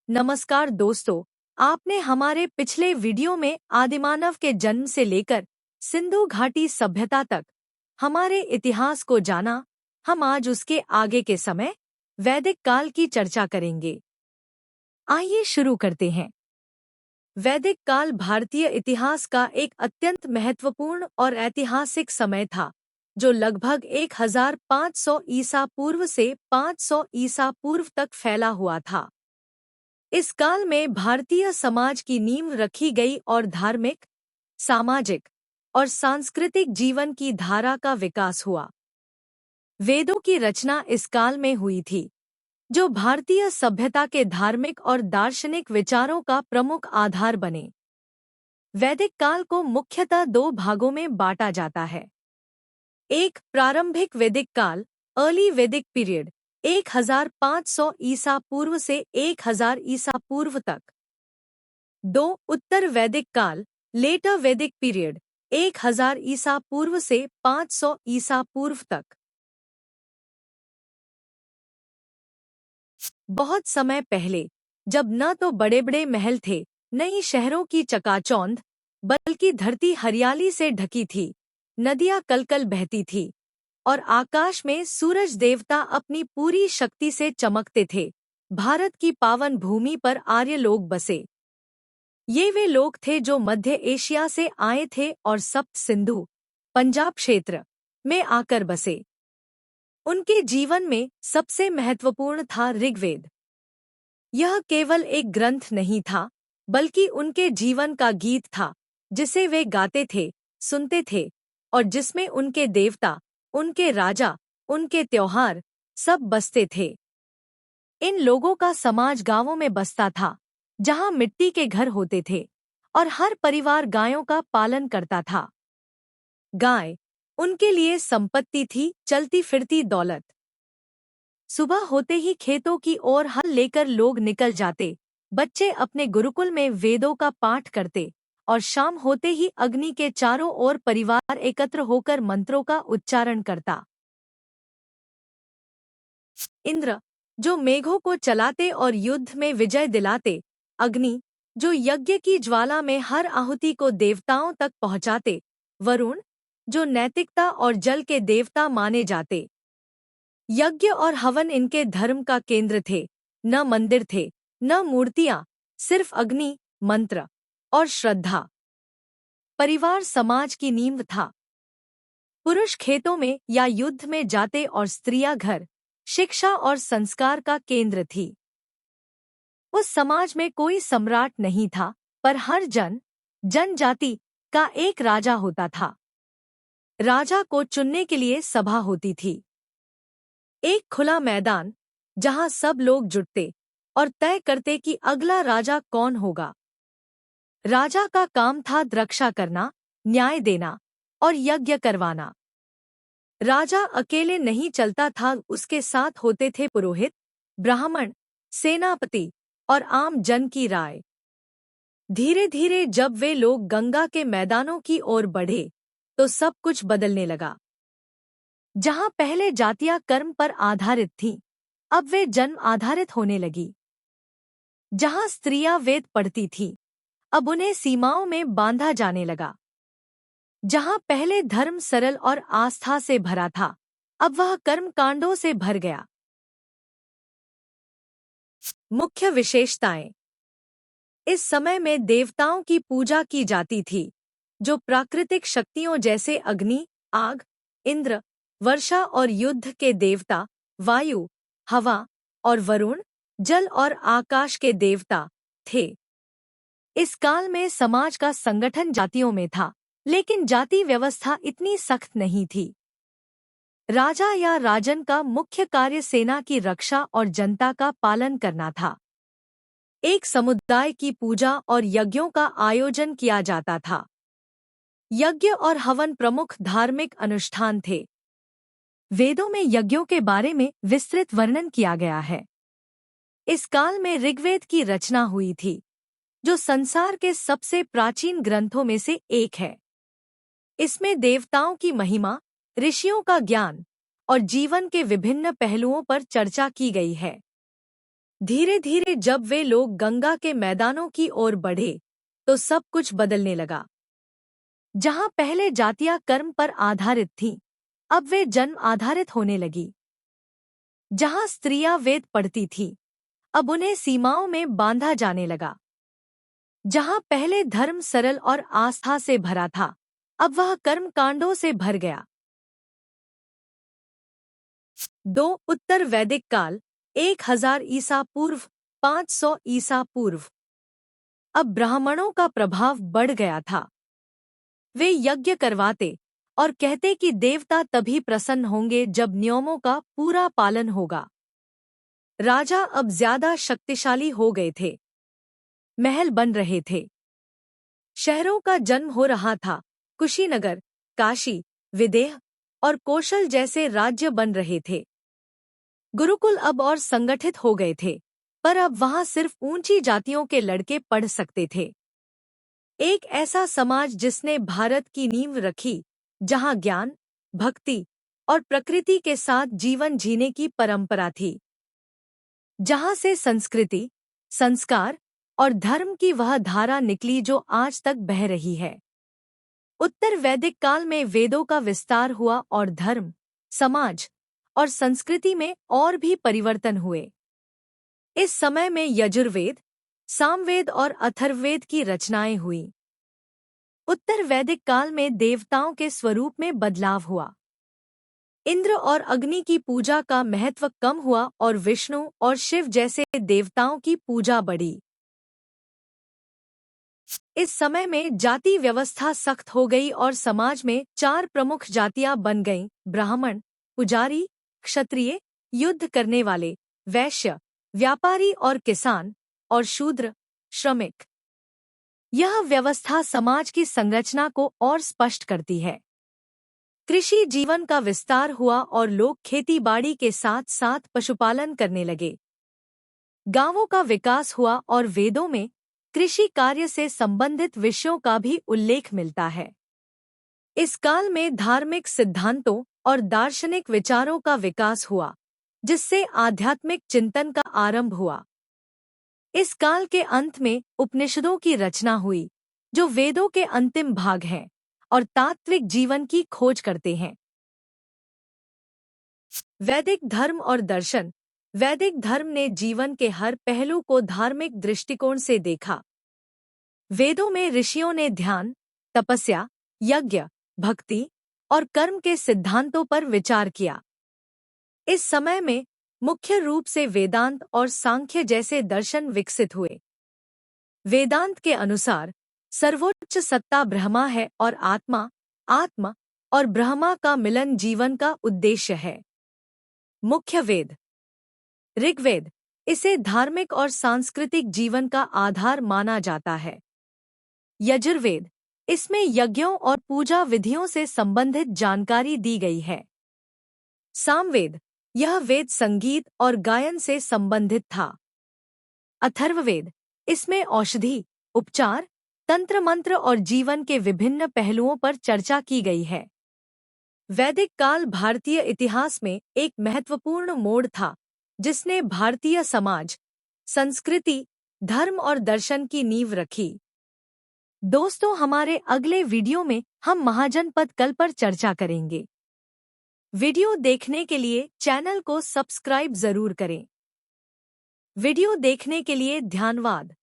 नमस्कार दोस्तों, आपने हमारे पिछले वीडियो में आदिमानव के जन्म से लेकर सिंधु घाटी सभ्यता तक हमारे इतिहास को जाना। हम आज उसके आगे के समय वैदिक काल की चर्चा करेंगे। आइए शुरू करते हैं। वैदिक काल भारतीय इतिहास का एक अत्यंत महत्वपूर्ण और ऐतिहासिक समय था, जो लगभग 1500 ईसा पूर्व से 500 ईसा पूर्व तक फैला हुआ था। इस काल में भारतीय समाज की नींव रखी गई और धार्मिक, सामाजिक और सांस्कृतिक जीवन की धारा का विकास हुआ। वेदों की रचना इस काल में हुई थी, जो भारतीय सभ्यता के धार्मिक और दार्शनिक विचारों का प्रमुख आधार बने। वैदिक काल को मुख्यतः दो भागों में बांटा जाता है। एक, प्रारंभिक वैदिक काल, अर्ली वैदिक पीरियड, 1500 ईसा पूर्व से 1000 ईसा पूर्व तक। 2, उत्तर वैदिक काल, लेटर वैदिक पीरियड, 1000 ईसा पूर्व से 500 ईसा पूर्व तक। बहुत समय पहले, जब न तो बड़े बड़े महल थे, न ही शहरों की चकाचौंध, बल्कि धरती हरियाली से ढकी थी, नदियां कलकल बहती थी और आकाश में सूरज देवता अपनी पूरी शक्ति से चमकते थे, भारत की पावन भूमि पर आर्य लोग बसे। ये वे लोग थे जो मध्य एशिया से आए थे और सप्त सिंधु, पंजाब क्षेत्र में आकर बसे। उनके जीवन में सबसे महत्वपूर्ण था ऋग्वेद। यह केवल एक ग्रंथ नहीं था, बल्कि उनके जीवन का गीत था, जिसे वे गाते थे, सुनते थे और जिसमें उनके देवता, उनके राजा, उनके त्योहार सब बसते थे। इन लोगों का समाज गांवों में बसता था, जहां मिट्टी के घर होते थे और हर परिवार गायों का पालन करता था। गाय उनके लिए संपत्ति थी, चलती फिरती दौलत। सुबह होते ही खेतों की ओर हल लेकर लोग निकल जाते, बच्चे अपने गुरुकुल में वेदों का पाठ करते और शाम होते ही अग्नि के चारों ओर परिवार एकत्र होकर मंत्रों का उच्चारण करता। इंद्र, जो मेघों को चलाते और युद्ध में विजय दिलाते, अग्नि, जो यज्ञ की ज्वाला में हर आहुति को देवताओं तक पहुंचाते, वरुण, जो नैतिकता और जल के देवता माने जाते। यज्ञ और हवन इनके धर्म का केंद्र थे, न मंदिर थे, न मूर्तियां, सिर्फ अग्नि, मंत्र और श्रद्धा। परिवार समाज की नींव था। पुरुष खेतों में या युद्ध में जाते और स्त्रियां घर, शिक्षा और संस्कार का केंद्र थी। उस समाज में कोई सम्राट नहीं था, पर हर जनजाति का एक राजा होता था। राजा को चुनने के लिए सभा होती थी, एक खुला मैदान जहां सब लोग जुटते और तय करते कि अगला राजा कौन होगा। राजा का काम था रक्षा करना, न्याय देना और यज्ञ करवाना। राजा अकेले नहीं चलता था, उसके साथ होते थे पुरोहित, ब्राह्मण, सेनापति और आम जन की राय। धीरे धीरे जब वे लोग गंगा के मैदानों की ओर बढ़े, तो सब कुछ बदलने लगा। जहां पहले जातियां कर्म पर आधारित थीं, अब वे जन्म आधारित होने लगी। जहां स्त्रियां वेद पढ़ती थीं, अब उन्हें सीमाओं में बांधा जाने लगा। जहां पहले धर्म सरल और आस्था से भरा था, अब वह कर्म कांडों से भर गया। मुख्य विशेषताएं। इस समय में देवताओं की पूजा की जाती थी, जो प्राकृतिक शक्तियों जैसे अग्नि, आग, इंद्र, वर्षा और युद्ध के देवता, वायु, हवा और वरुण, जल और आकाश के देवता थे। इस काल में समाज का संगठन जातियों में था, लेकिन जाति व्यवस्था इतनी सख्त नहीं थी। राजा या राजन का मुख्य कार्य सेना की रक्षा और जनता का पालन करना था। एक समुदाय की पूजा और यज्ञों का आयोजन किया जाता था। यज्ञ और हवन प्रमुख धार्मिक अनुष्ठान थे। वेदों में यज्ञों के बारे में विस्तृत वर्णन किया गया है। इस काल में ऋग्वेद की रचना हुई थी, जो संसार के सबसे प्राचीन ग्रंथों में से एक है। इसमें देवताओं की महिमा, ऋषियों का ज्ञान और जीवन के विभिन्न पहलुओं पर चर्चा की गई है। धीरे धीरे जब वे लोग गंगा के मैदानों की ओर बढ़े तो सब कुछ बदलने लगा। जहां पहले जातियां कर्म पर आधारित थीं, अब वे जन्म आधारित होने लगी। जहां स्त्रियां वेद पढ़ती थीं, अब उन्हें सीमाओं में बांधा जाने लगा। जहां पहले धर्म सरल और आस्था से भरा था, अब वह कर्म कांडों से भर गया। 2 उत्तर वैदिक काल 1000 ईसा पूर्व 500 ईसा पूर्व। अब ब्राह्मणों का प्रभाव बढ़ गया था। वे यज्ञ करवाते और कहते कि देवता तभी प्रसन्न होंगे जब नियमों का पूरा पालन होगा। राजा अब ज्यादा शक्तिशाली हो गए थे। महल बन रहे थे। शहरों का जन्म हो रहा था। कुशीनगर, काशी, विदेह और कौशल जैसे राज्य बन रहे थे। गुरुकुल अब और संगठित हो गए थे, पर अब वहां सिर्फ ऊंची जातियों के लड़के पढ़ सकते थे। एक ऐसा समाज जिसने भारत की नींव रखी, जहां ज्ञान, भक्ति और प्रकृति के साथ जीवन जीने की परंपरा थी। जहां से संस्कृति, संस्कार और धर्म की वह धारा निकली जो आज तक बह रही है। उत्तर वैदिक काल में वेदों का विस्तार हुआ और धर्म, समाज और संस्कृति में और भी परिवर्तन हुए। इस समय में यजुर्वेद, सामवेद और अथर्ववेद की रचनाएं हुईं। उत्तर वैदिक काल में देवताओं के स्वरूप में बदलाव हुआ। इंद्र और अग्नि की पूजा का महत्व कम हुआ और विष्णु और शिव जैसे देवताओं की पूजा बढ़ी। इस समय में जाति व्यवस्था सख्त हो गई और समाज में 4 प्रमुख जातियां बन गईं: ब्राह्मण, पुजारी, क्षत्रिय, युद्ध करने वाले, वैश्य, व्यापारी और किसान, और शूद्र, श्रमिक। यह व्यवस्था समाज की संरचना को और स्पष्ट करती है। कृषि जीवन का विस्तार हुआ और लोग खेती-बाड़ी के साथ साथ पशुपालन करने लगे। गांवों का विकास हुआ और वेदों में कृषि कार्य से संबंधित विषयों का भी उल्लेख मिलता है। इस काल में धार्मिक सिद्धांतों और दार्शनिक विचारों का विकास हुआ, जिससे आध्यात्मिक चिंतन का आरंभ हुआ। इस काल के अंत में उपनिषदों की रचना हुई, जो वेदों के अंतिम भाग हैं और तात्विक जीवन की खोज करते हैं। वैदिक धर्म और दर्शन। वैदिक धर्म ने जीवन के हर पहलू को धार्मिक दृष्टिकोण से देखा। वेदों में ऋषियों ने ध्यान, तपस्या, यज्ञ, भक्ति और कर्म के सिद्धांतों पर विचार किया। इस समय में मुख्य रूप से वेदांत और सांख्य जैसे दर्शन विकसित हुए। वेदांत के अनुसार सर्वोच्च सत्ता ब्रह्मा है और आत्मा और ब्रह्मा का मिलन जीवन का उद्देश्य है। मुख्य वेद। ऋग्वेद, इसे धार्मिक और सांस्कृतिक जीवन का आधार माना जाता है। यजुर्वेद, इसमें यज्ञों और पूजा विधियों से संबंधित जानकारी दी गई है। सामवेद, यह वेद संगीत और गायन से संबंधित था। अथर्ववेद, इसमें औषधि, उपचार, तंत्र मंत्र और जीवन के विभिन्न पहलुओं पर चर्चा की गई है। वैदिक काल भारतीय इतिहास में एक महत्वपूर्ण मोड़ था, जिसने भारतीय समाज, संस्कृति, धर्म और दर्शन की नींव रखी। दोस्तों, हमारे अगले वीडियो में हम महाजनपद कल पर चर्चा करेंगे। वीडियो देखने के लिए चैनल को सब्सक्राइब जरूर करें। वीडियो देखने के लिए धन्यवाद।